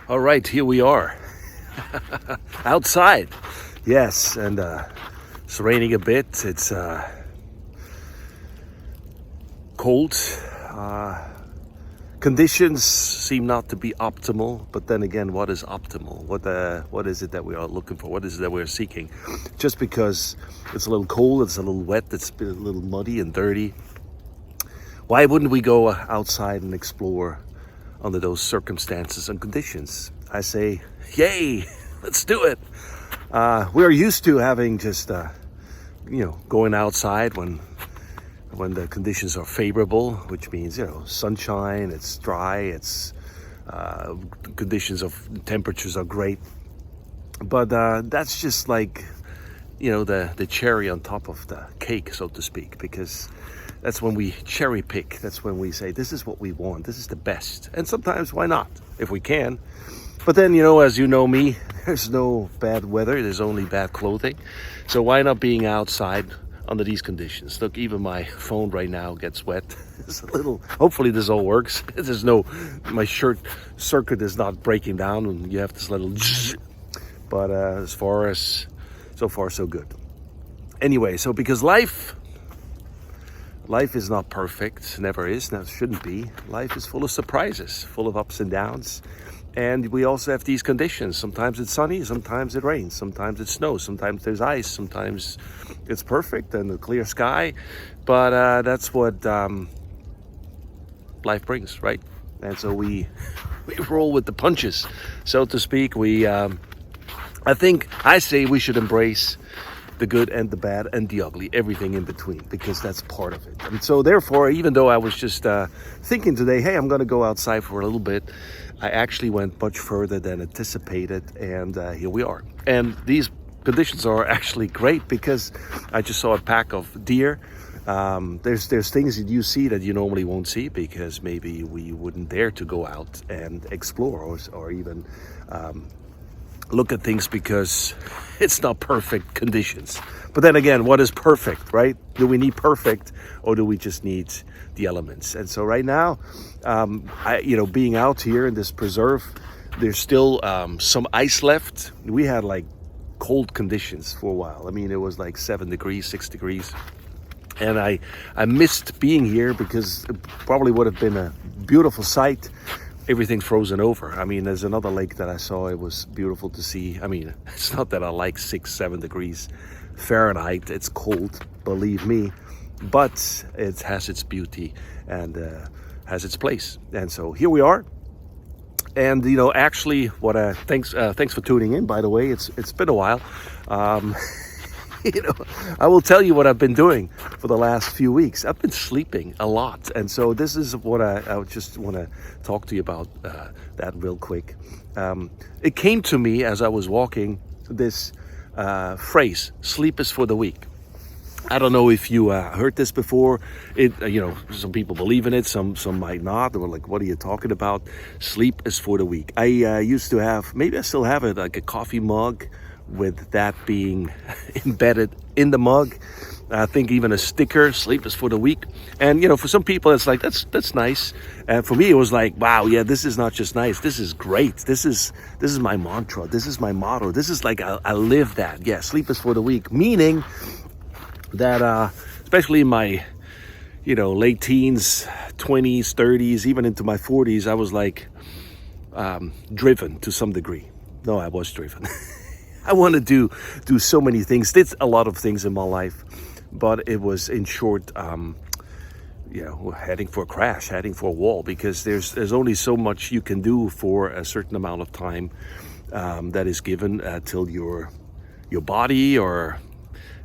All right, here we are outside. Yes, and it's raining a bit. It's cold. Conditions seem not to be optimal, but then again, what is optimal? What is it that we are looking for? What is it that we're seeking? Just because it's a little cold, it's a little wet, it's a little muddy and dirty. Why wouldn't we go outside and explore under those circumstances and conditions? I say, yay, let's do it. We're used to having just, going outside when the conditions are favorable, which means, sunshine, it's dry, it's conditions of temperatures are great. But that's just like, the cherry on top of the cake, so to speak, because that's when we cherry pick. That's when we say, this is what we want. This is the best. And sometimes, why not, if we can? But then, as you know me, there's no bad weather. There's only bad clothing. So why not being outside under these conditions? Look, even my phone right now gets wet. It's a little, hopefully this all works. My shirt circuit is not breaking down and you have this little, but so far so good. Anyway, so because life is not perfect, never is, now shouldn't be. Life is full of surprises, full of ups and downs. And we also have these conditions. Sometimes it's sunny, sometimes it rains, sometimes it snows, sometimes there's ice, sometimes it's perfect and a clear sky. But that's what life brings, right? And so we roll with the punches, so to speak. I say we should embrace the good and the bad and the ugly, everything in between, because that's part of it. And so therefore, even though I was just thinking today, hey, I'm going to go outside for a little bit, I actually went much further than anticipated, and here we are. And these conditions are actually great because I just saw a pack of deer. There's things that you see that you normally won't see because maybe we wouldn't dare to go out and explore or even look at things because it's not perfect conditions. But then again, what is perfect, right? Do we need perfect or do we just need the elements? And so right now, being out here in this preserve, there's still some ice left. We had like cold conditions for a while. I mean, it was like 7 degrees, 6 degrees. And I missed being here because it probably would have been a beautiful sight. Everything's frozen over. I mean, there's another lake that I saw. It was beautiful to see. I mean, it's not that I like 6-7 degrees Fahrenheit. It's cold, believe me, but it has its beauty and has its place. And so here we are. And actually, thanks for tuning in. By the way, it's been a while. I will tell you what I've been doing for the last few weeks. I've been sleeping a lot. And so this is what I just want to talk to you about that real quick. It came to me as I was walking, this phrase, sleep is for the weak. I don't know if you heard this before. Some people believe in it, some might not. They were like, what are you talking about? Sleep is for the weak. I used to have, maybe I still have it, like a coffee mug with that being embedded in the mug. I think even a sticker, sleep is for the weak. And, for some people, it's like, that's nice. And for me, it was like, wow, yeah, this is not just nice. This is great. This is my mantra. This is my motto. This is like, I live that. Yeah, sleep is for the weak. Meaning that, especially in my, late teens, 20s, 30s, even into my 40s, I was like driven to some degree. No, I was driven. I want to do so many things. Did a lot of things in my life, but it was in short, heading for a crash, heading for a wall, because there's only so much you can do for a certain amount of time that is given till your body or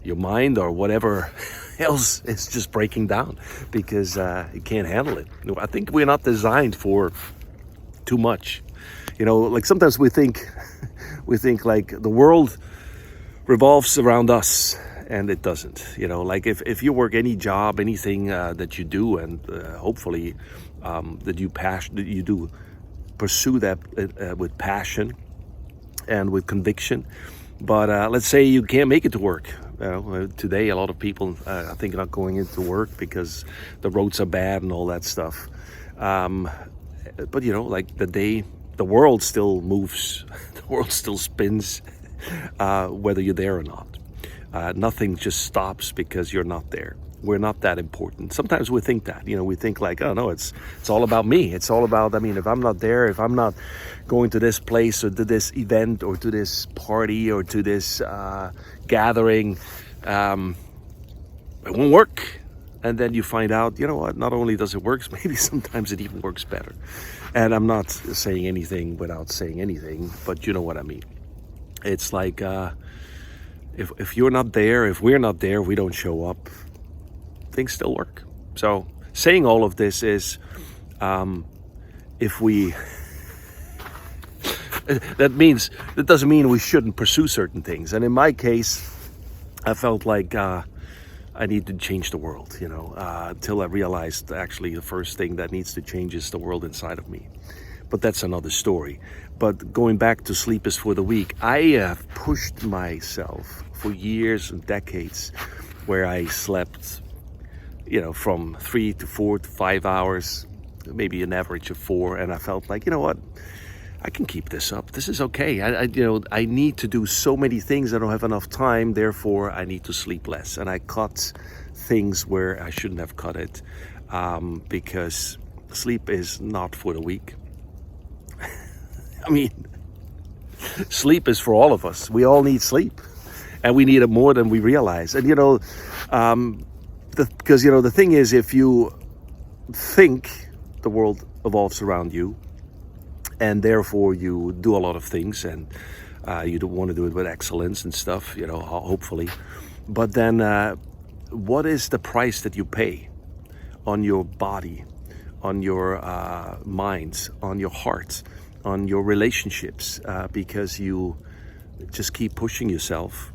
your mind or whatever else is just breaking down because you can't handle it. I think we're not designed for too much. Like sometimes we think like the world revolves around us, and it doesn't. Like if you work any job, anything that you do, and hopefully that you do pursue that with passion and with conviction. But let's say you can't make it to work. Today, a lot of people, I think, are not going into work because the roads are bad and all that stuff. But like the day the world still moves, the world still spins, whether you're there or not. Nothing just stops because you're not there. We're not that important. Sometimes we think that, we think like, oh no, it's all about me. It's all about, if I'm not there, if I'm not going to this place or to this event or to this party or to this gathering, it won't work. And then you find out, you know what, not only does it work, maybe sometimes it even works better. And I'm not saying anything without saying anything, but you know what I mean. It's like, if you're not there, if we're not there, we don't show up, things still work. So saying all of this is, if we, that doesn't mean we shouldn't pursue certain things. And in my case, I felt like I need to change the world, until I realized actually the first thing that needs to change is the world inside of me. But that's another story. But going back to Sleep is for the Weak, I have pushed myself for years and decades where I slept, from 3 to 4 to 5 hours, maybe an average of 4. And I felt like, you know what? I can keep this up. This is okay. I need to do so many things. I don't have enough time. Therefore, I need to sleep less. And I cut things where I shouldn't have cut it, because sleep is not for the weak. Sleep is for all of us. We all need sleep, and we need it more than we realize. And because the thing is, if you think the world evolves around you, and therefore you do a lot of things, and you don't want to do it with excellence and stuff, hopefully. But then what is the price that you pay on your body, on your minds, on your heart, on your relationships, because you just keep pushing yourself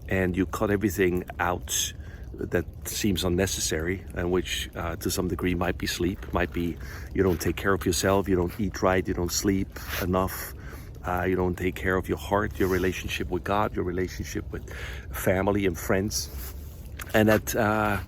and you cut everything out that seems unnecessary, and which to some degree might be sleep, might be you don't take care of yourself, you don't eat right, you don't sleep enough, you don't take care of your heart, your relationship with God, your relationship with family and friends, and that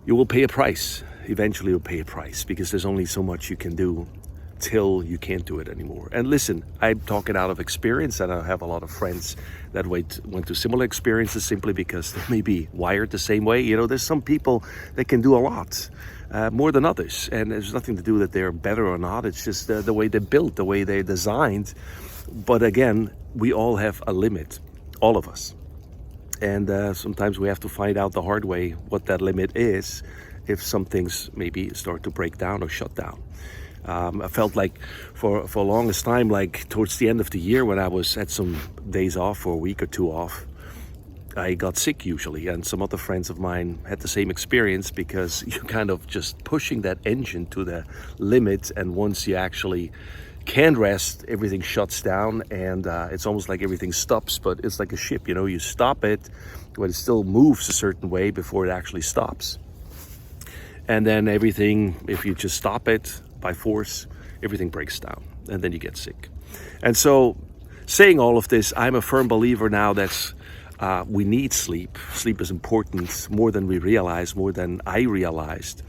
you will pay a price. Eventually you'll pay a price, because there's only so much you can do till you can't do it anymore. And listen, I'm talking out of experience, and I have a lot of friends that went through similar experiences simply because they may be wired the same way. There's some people that can do a lot, more than others, and there's nothing to do that they're better or not. It's just the way they're built, the way they're designed. But again, we all have a limit, all of us. And sometimes we have to find out the hard way what that limit is if some things maybe start to break down or shut down. I felt like for the longest time, like towards the end of the year when I had some days off for a week or two off, I got sick usually, and some other friends of mine had the same experience, because you're kind of just pushing that engine to the limit, and once you actually can rest, everything shuts down, and it's almost like everything stops. But it's like a ship, you stop it, but it still moves a certain way before it actually stops. And then everything, if you just stop it by force, everything breaks down, and then you get sick. And so, saying all of this, I'm a firm believer now that we need sleep. Sleep is important, more than we realize, more than I realized.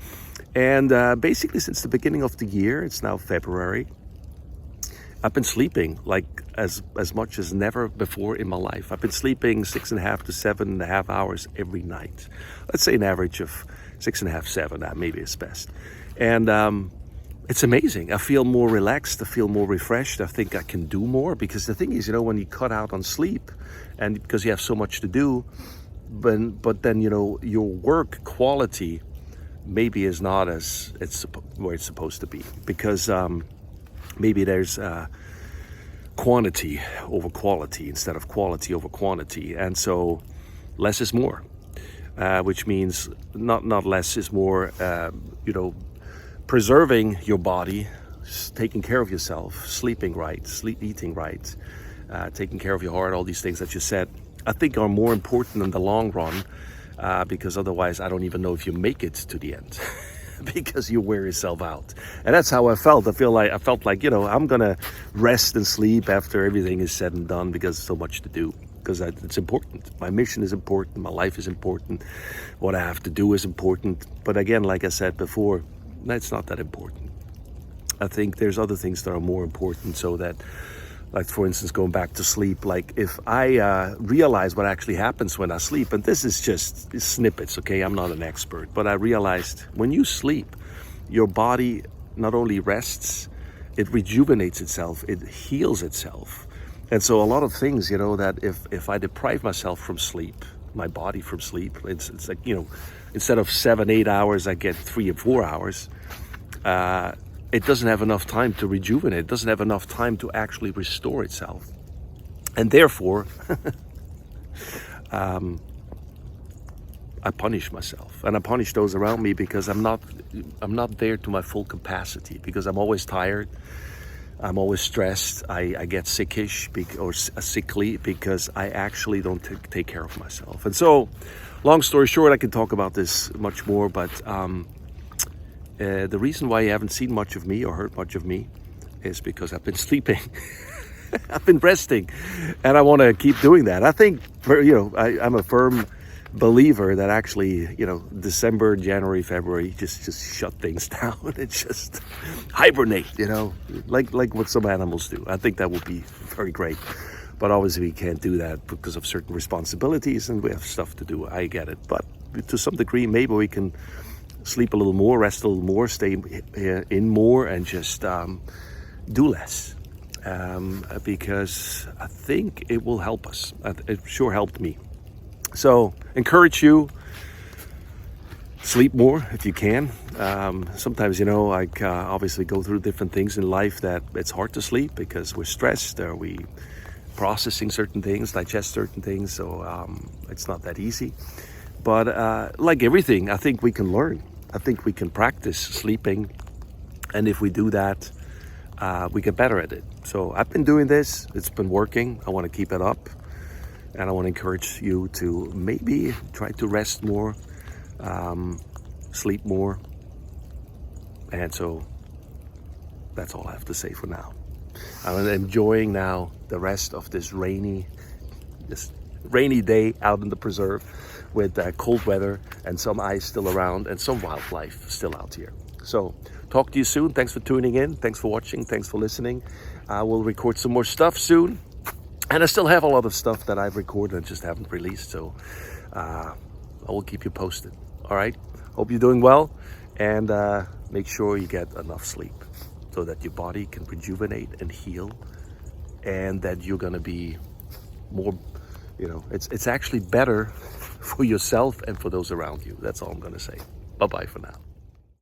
And basically since the beginning of the year, it's now February, I've been sleeping like as much as never before in my life. I've been sleeping 6.5 to 7.5 hours every night. Let's say an average of 6.5, 7, maybe it's best. And it's amazing. I feel more relaxed. I feel more refreshed. I think I can do more, because the thing is, when you cut out on sleep, and because you have so much to do, but then, your work quality maybe is not as where it's supposed to be, because maybe there's quantity over quality instead of quality over quantity. And so less is more, which means not less is more, preserving your body, taking care of yourself, sleeping right, eating right, taking care of your heart, all these things that you said, I think are more important in the long run, because otherwise I don't even know if you make it to the end because you wear yourself out. And that's how I felt. I felt like, I'm gonna rest and sleep after everything is said and done, because there's so much to do. Because it's important. My mission is important. My life is important. What I have to do is important. But again, like I said before, that's not that important. I think there's other things that are more important, so that, like for instance, going back to sleep, like if I realize what actually happens when I sleep, and this is just snippets, okay, I'm not an expert, but I realized when you sleep, your body not only rests, it rejuvenates itself, it heals itself. And so a lot of things, that if I deprive myself from sleep, my body from sleep, it's like, instead of 7-8 hours, I get 3 or 4 hours. It doesn't have enough time to rejuvenate. It doesn't have enough time to actually restore itself. And therefore, I punish myself, and I punish those around me, because I'm not there to my full capacity, because I'm always tired. I'm always stressed. I get sickish or sickly because I actually don't take care of myself. And so, long story short, I can talk about this much more, but the reason why you haven't seen much of me or heard much of me is because I've been sleeping. I've been resting, and I want to keep doing that. I think, I'm a firm believer that actually, December, January, February, just shut things down and just hibernate, like what some animals do. I think that would be very great. But obviously we can't do that because of certain responsibilities, and we have stuff to do. I get it. But to some degree, maybe we can sleep a little more, rest a little more, stay in more, and just do less. Because I think it will help us. It sure helped me. So encourage you, sleep more if you can. Sometimes, obviously go through different things in life that it's hard to sleep because we're stressed, or we processing certain things, digest certain things. So it's not that easy. But like everything, I think we can learn. I think we can practice sleeping. And if we do that, we get better at it. So I've been doing this. It's been working. I want to keep it up. And I want to encourage you to maybe try to rest more, sleep more. And so that's all I have to say for now. I'm enjoying now the rest of this rainy day out in the preserve with cold weather and some ice still around and some wildlife still out here. So talk to you soon. Thanks for tuning in. Thanks for watching. Thanks for listening. I will record some more stuff soon. And I still have a lot of stuff that I've recorded and just haven't released. So I will keep you posted. All right. Hope you're doing well. And make sure you get enough sleep so that your body can rejuvenate and heal. And that you're going to be more, it's actually better for yourself and for those around you. That's all I'm going to say. Bye-bye for now.